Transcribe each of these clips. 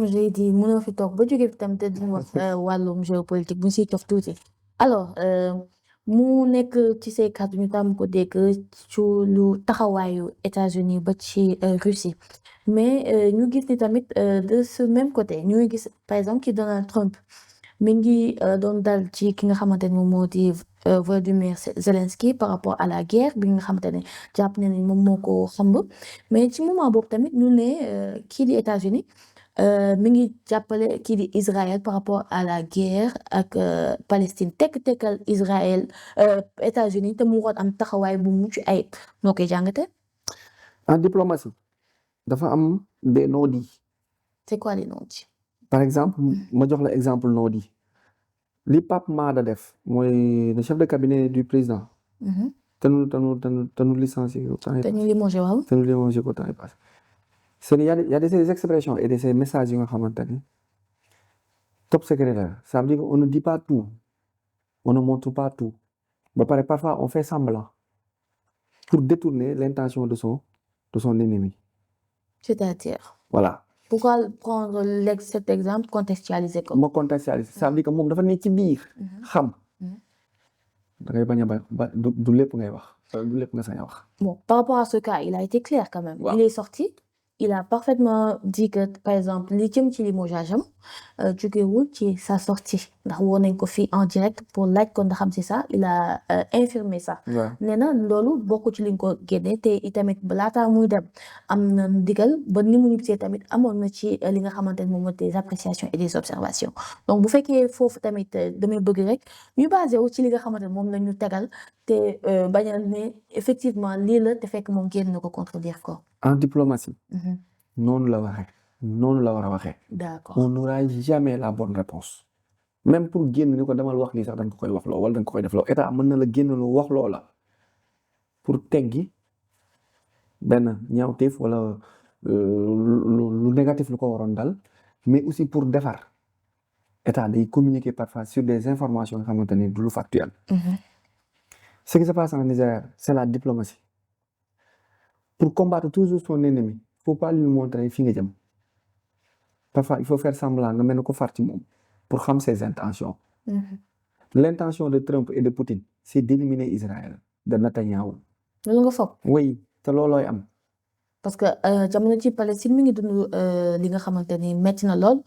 comme j'ai dit mënoo fi toog ba jóge fi tam te duñ wax wàllum géopolitique bu ñu siy toog tuuti alors mu nekk ci say kàddu ñu tàmm ko dégg ci lu taxawaayu États-Unis ba ci Russie mais ñu gis ni tamit de ce même côté ñu ngi gis par exemple ki Donald Trump mi ngi doon dal ci ki nga xamante ne moom moo di Volodymyr Zelensky par rapport à la guerre bi nga xamante ne jàpp ne moom moo ko xamb mais ci moment boobu tamit ñu ne kii di États-Unis mi ngi jàppale kii di Israël par rapport à la guerre ak Palestine tekkal Israël États-Unis te mu war am taxawaay bu mucc ayib noo koy jàngate. En diplomatie dafa am des non-dits. C'est quoi les non-dits? Par exemple ma jox la exemple non-dit li Pape Maada def mooy le chef de cabinet du président. te nu licencié ko temps yi. te ñu limogé waaw. te nu limogé ko temps yi passé. c'est y a de ces expressions et de ces messages yi nga xamante ni top secret la ça veut dire qu'on ne dit pas tout on ne montre pas tout ba pare parfois on fait semblant pour détourner l'intention de son ennemi. C'est-à-dire. Voilà. Pourquoi prendre cet exemple contextualiser ko. ma contextualiser ça veut dire que moom dafa nekk ci biir. xam. da ngay bañ a ba du lépp ngay wax du lépp nga sañ a wax. Bon par rapport à ce cas il a été clair quand même. Wow. Il est sorti. Il a parfaitement dit que par exemple li jëm ci limogeage am jógewul ci sa sortie ndax woo nañ ko fii en direct pour laaj ko ndax xam si ça il a infirmé ça. nee na loolu bokk ci li nga ko génne te itamit balaataa muy dem am na ndigal ba ni mu ñibbisee tamit amoon na ci li nga xamante ne moom mooy des appréciations et des observations donc bu fekkee foofu tamit damay bëgg rek ñu basé wu ci li nga xamante ne moom la ñu tegal te bañ a ne effectivement lii la te fekk moom génn na ko contredire ko. En diplomatie. noonu la waxee noonu la war a waxee. D'accord. On n'aura jamais la bonne réponse même pour génn ni ko demal wax lii sax da nga ko koy wax loo wala da nga ko koy def loo état mën na la génn loo wax loo la pour teggi benn ñaawteef wala lu négatif lu ko waroon dal mais aussi pour defar état day communiquer parfois sur des informations nga xamante ni du lu factuel. Ce qui se passe en Israël c'est la diplomatie. Pour combattre toujours son ennemi, il ne faut pas lui montrer fi nga jëm. Parfois, il faut faire semblant nga mel ne ko far ci moom pour xam ses intentions. L'intention de Trump et de Poutine, c'est d'éliminer Israël de Netanyahou. loolu nga foog. Oui, te loolooy am. parce que jamono ci Palestine mi ngi dund li nga xamante ni metti na lool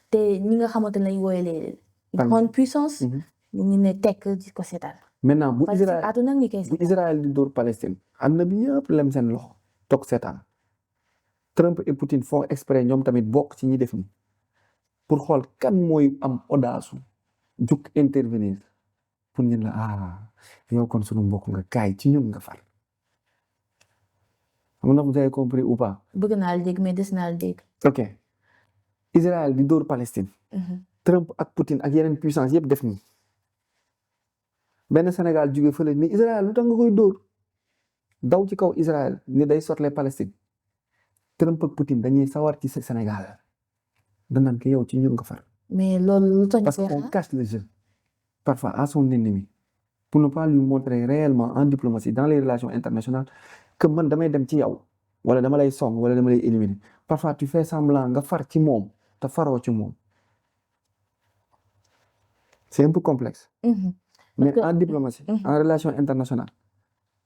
te ñi nga xamante ne lañ wooye les grandes puissances. ñu ngi ne tekk di ko seetaan. Maintenant bu Israël di dóor Palestine am na bi ñëpp lem seen loxo toog seetaan Trump et Poutine font exprès ñoom tamit bokk ci ñi def ni pour xool kan mooy am audace jug intervenir pour ñun la yow kon sunu mbokk nga kaay ci ñun nga far xam nga vous avez compris ou pas. bëgg naa la dégg mais des naa la dégg. ok Israël di dóor Palestine. Trump ak Poutine ak yeneen puissance yëpp def nii benn Sénégal jóge fële ni Israël lu tax nga koy dóor daw ci kaw Israël ni day sotle Palestine Trump ak Poutine dañuy sawar ci Sénégal danaan ko yow ci ñun nga far. mais loolu lu tax parce qu'on cache le jeu parfois à son ennemi pour ne pas lui montrer réellement en diplomatie dans les relations internationales que man damay dem ci yow wala dama lay song wala dama lay éliminer parfois tu fais semblant nga far ci moom te faroo ci moom c'est un peu complexe. Mais en diplomatie, en relation internationale,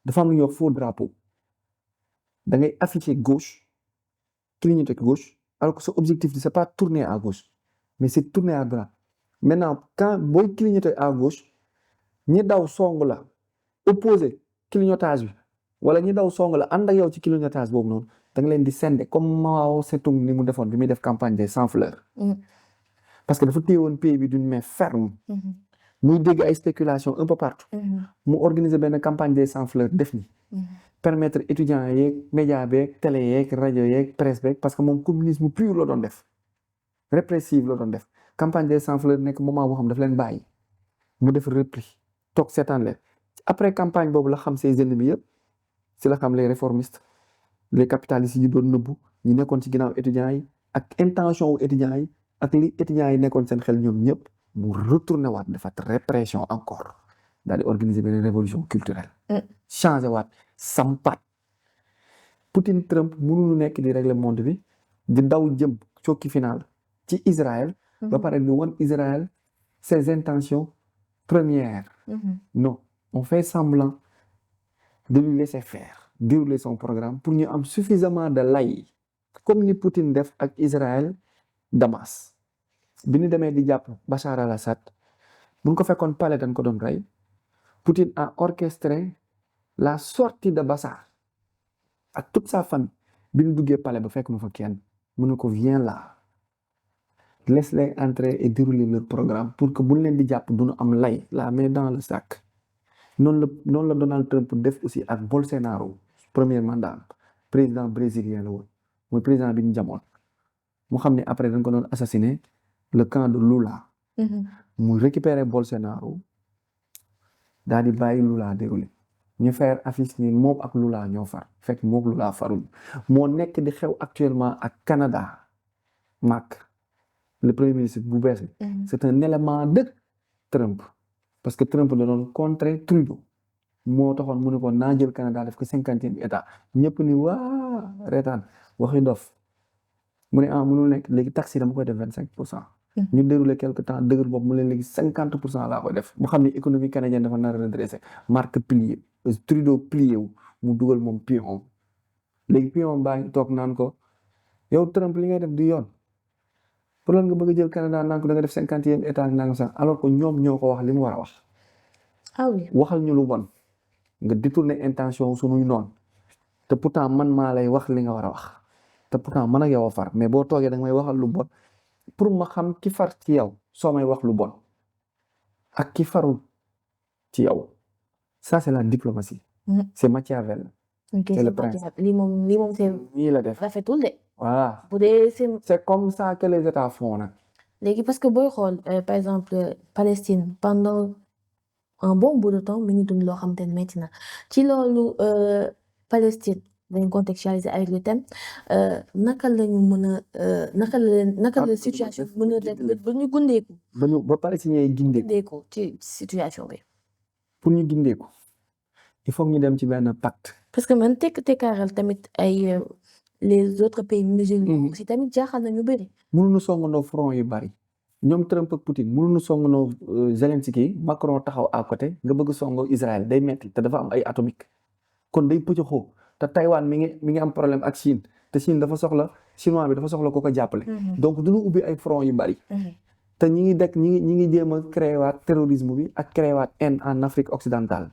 dafa am lu ñuy wax faux drapeau da ngay afficher gauche clignoter gauche alors que sa objectif c'est pas tourner à gauche mais c'est tourner à droite maintenant quand booy clignoter à gauche ñi daw song la opposé clignotage bi wala ñi daw song la ànd ak yow ci clignotage boobu noonu da nga leen di sender comme Mao Tse-tung ni mu defoon bi muy def campagne des sans fleurs parce que dafa téyewoon pays bi d'une main ferme. muy dégg ay spéculation un peu partout. mu organiser benn campagne des sans fleurs def ni permettre étudiants yeeg média beeg télé yeeg rajo yeeg presse beeg parce que moom communisme pur la doon def répressive la doon def campagne des sans fleurs nekk moment boo xam daf leen bàyyi mu def repli toog seetaan leen après campagne boobu la xam ses ennemis yëpp si la xam les réformistes les capitalistes yi doon nëbbu ñi nekkoon ci ginnaaw étudiants yi ak intention wu étudiants yi ak li étudiants yi nekkoon seen xel ñoom ñëpp. mu retourné waat defaat répression encore daal di organiser benn révolution culturelle changé waat sampaat Poutine Trump mënuñu nekk di régler monde bi di daw jëm cokki final ci Israël ba pare ñu won Israël ses intentions premières non on fait semblant de lui laisser faire dérouler son programme pour ñu am suffisamment de lay comme ni Poutine def ak Israël Damas bi ñu demee di jàpp Bachar al-Assad bu ñu ko fekkoon palais dañ ko doon rey Poutine a orchestré la sortie de Bachar ak toute sa famille bi ñu duggee palais ba fekk mu fa kenn mu ne ko viens là laisse-les entrer et dérouler leur programme pour que bu ñu leen di jàpp du ñu am lay la main dans le sac noonu la Donald Trump def aussi ak Bolsonaro premier mandat président brésilien la woon mooy président bi ñu jamoon mu xam ne après dañ ko doon assassiner le camp de Lula mu récupérer Bolsonaro daal di bàyyi Lula déroulé ñu faire affiche ni moom ak Lula ñoo far fekk moom Lula farul moo nekk di xew actuellement ak Canada Mac le premier ministre bu bees bi c'est un élément de Trump parce que Trump da doon contrer Trudeau moo taxoon mu ne ko naa jël Canada def ko 50e état ñëpp ni waa reetaan waxi dof mu ne mënul nekk léegi taxe yi dama koy def 25%. ñu déroulé quelque temps dëgër boobu mu leen léegi 50% laa koy def mu xam ne économie canadienne dafa nar a redressé marque plié Trudeau plié wu mu dugal moom pion léegi pion baa ngi toog naan ko yow Trump li ngay def du yoon pour lan nga bëgg a jël Canada naan ko da nga def 50e état nangam sax alors que ñoom ñoo ko wax li mu war a wax. ah oui waxal ñu lu bon nga détourner intention suñuy noonu te pourtant man maa lay wax li nga war a wax te pourtant man ak yow a far mais boo toogee da nga may waxal lu bon. pour ma xam ki far ci yow soo may wax lu bon ak ki farul ci yow ça c'est la diplomatie. C'est Machiavel. c'est le prince lii moom c'est nii la def rafetul de. voilà bu dee c'est comme ça que les États font nag. léegi parce que booy xool par exemple Palestine pendant un bon bout de temps mi ngi dund loo xamante ne métti na ci loolu Palestine. dañ contextualiser avec le thème naka lañu mën a naka la situation mën a def ba ñu gundeeku ba palestiniens yi gindeeku ci situation bi pour ñu gindeeku il faut ñu dem ci benn pacte parce que man tekkaaral tamit ay les autres pays musulmans aussi tamit jaaxal na ñu bëri mënuñu songandoo front yu bari ñoom Trump ak Poutine mënuñu songandoo Zelensky Macron taxaw à côté nga bëgg songo Israël day metti te dafa am ay atomique kon day pëccaxoo te Taïwan mi ngi am problème ak Chine te Chine dafa soxla chinois bi dafa soxla ko jàppale. donc duñu ubbi ay front yu bari. te ñi ngi jéem a créé waat terrorisme bi ak créé waat haine en Afrique occidentale.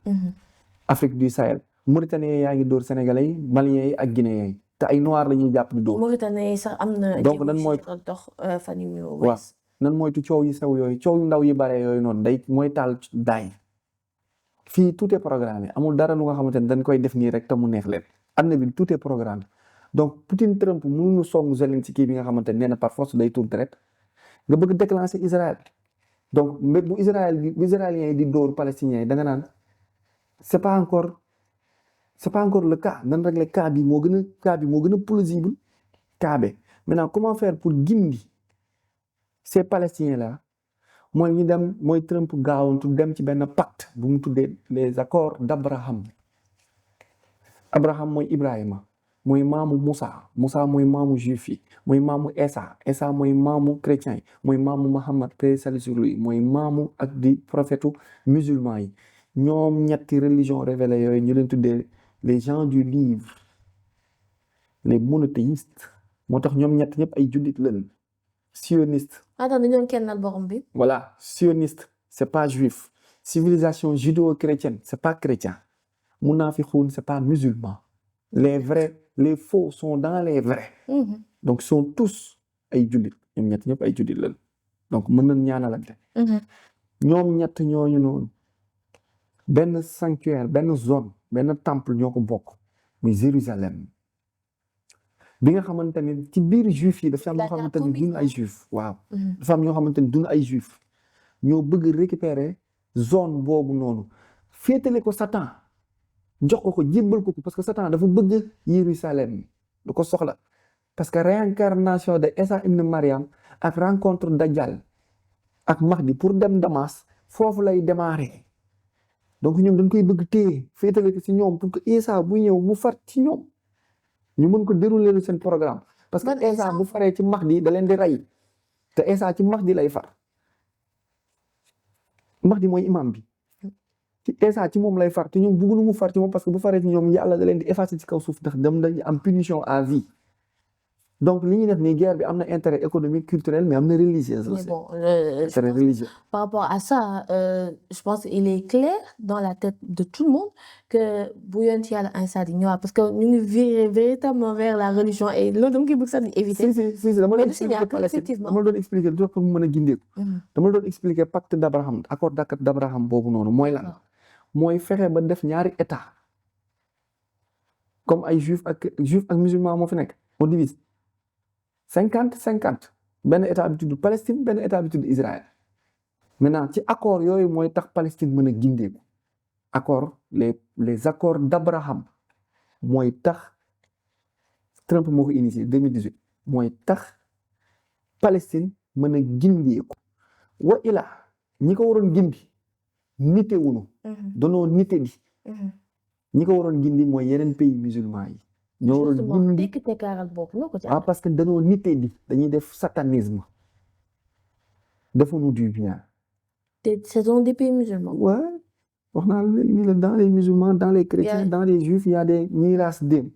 Afrique du Sahel Mauritanie yaa ngi dóor Sénégalais yi Maliens yi ak Guinéens yi te ay noirs la ñuy jàpp di dóor. Mauritanie sax am na. donc nan mooy dox fan yu waaw nan moytu coow yu sew yooyu coow yu ndaw yi bare yooyu noonu day mooy taal daay. fii tout est programmé amul dara lu nga xamante ne dañ koy def nii rek te mu neex leen àdduna bi tout est programmé donc Poutine Trump mënuñu song Zelensky bi nga xamante ne nee na par force day tour direct nga bëgg déclencher Israël donc mais bu israéliens yi di dóor palestiniens yi da nga naan c'est pas encore le cas nan régler cas bi moo gën a plausible cas bi maintenant comment faire pour gindi ces palestiniens là mooy Trump gaawantu dem ci benn pacte bu mu tuddee les accords d'Abraham Abraham mooy Ibrahima mooy maamu Moussa mooy maamu juif yi mooy maamu Esa mooy maamu chrétien yi mooy maamu Muhammad paix salut sur lui mooy maamu ak di prophète musulman yi ñoom ñetti religion révélée yooyu ñu leen tuddee les gens du livre les monothéistes moo tax ñoom ñett ñëpp ay jullit lañ sioniste. dañoo kennal borom bi. voilà sioniste c'est pas juif civilisation judéo-chrétienne c'est pas chrétien munafiqun c'est pas musulman les faux sont dans les vrais. donc sont tous ay jullit ñoom ñett ñëpp ay jullit lañ donc mën nañ ñaanalante. ñoom ñett ñooñu noonu benn sanctuaire benn zone benn temple ñoo ko bokk muy Jérusalem. bi nga xamante ne ci biir juif yi dafa am ñoo xamante ne duñu ay juif waaw dafa am ñoo xamante ne duñu ay juif ñoo bëgg récupérer zone boobu noonu féetale ko Satan jox ko jébbal ko parce que Satan dafa bëgg Jérusalem du ko soxla parce que réincarnation de Isa ibn Mariam ak rencontre Dajjal ak Mahdi pour dem Damas foofu lay démarrer donc ñoom dañ koy bëgg téye féetale ko ci ñoom pour que Isa bu ñëw mu far ci ñoom ñu mën ko dérouler seen programme parce que Isa bu faree ci Mahdi da leen di rey te Isa ci Mahdi lay far Mahdi mooy imam bi ci Isa ci moom lay far te ñoom bëgguñu mu far ci moom parce que bu faree ci ñoom yàlla da leen di effacer ci kaw suuf ndax dem dañu am punition à vie donc li ñuy def nii guerre bi am na intérêt économique culturel mais am na religieuse Mais aussi bon, intérêt religieux. par rapport à ça, je pense qu'il est clair dans la tête de tout le monde que bu yonent Yàlla Isa di ñëwaat parce que ñu ngi virer véritablement vers la religion et loolu dama koy bëgg sax di éviter. si dama Mais doon du si ñàkk, expliquer effectivement. dama doon expliquer lu tax pour mu mën a gindeeku dama doon expliquer pacte d'Abraham accord d'Abraham boobu noonu mooy lan mooy fexe ba def ñaari état comme ay juif ak musulman moo fi nekk on divise 50-50 benn état bi tudd Palestine benn état bi tudd Israël maintenant ci accord yooyu mooy tax Palestine mën a gindeeku accord les accords d'Abraham mooy tax Trump moo ko initié 2018 mooy tax Palestine mën a gindeeku wa ila ñi ko waroon gindi nite wuñu danoo nite di ñi ko waroon gindi mooy yeneen pays musulman yi ñoo waroon justement gindi tekk tekkaaral boobu noo ko ci parce que danoo nite di dañuy def satanisme defuñu du bien ce sont des pays musulmans. ouais wax naa la dans les musulmans dans les chrétiens dans les juifs y a des ñiy raas dem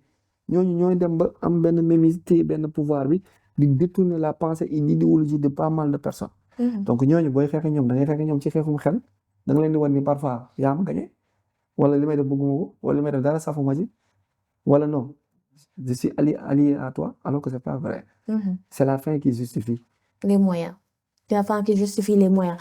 ñooñu ñooy dem ba am benn mémise téye benn pouvoir bi di détourner la pensée et l'idéologie de pas mal de personnes donc ñooñu booy xeex ñoom da ngay xeex ñoom ci xeexum xel da nga leen di wan ni parfois yaa ma gagné wala li may def bëgguma ko wala li may def dara safuma ci wala non je suis allié à toi alors que c'est pas vrai c'est la fin qui justifie les moyens c'est la fin qui justifie les moyens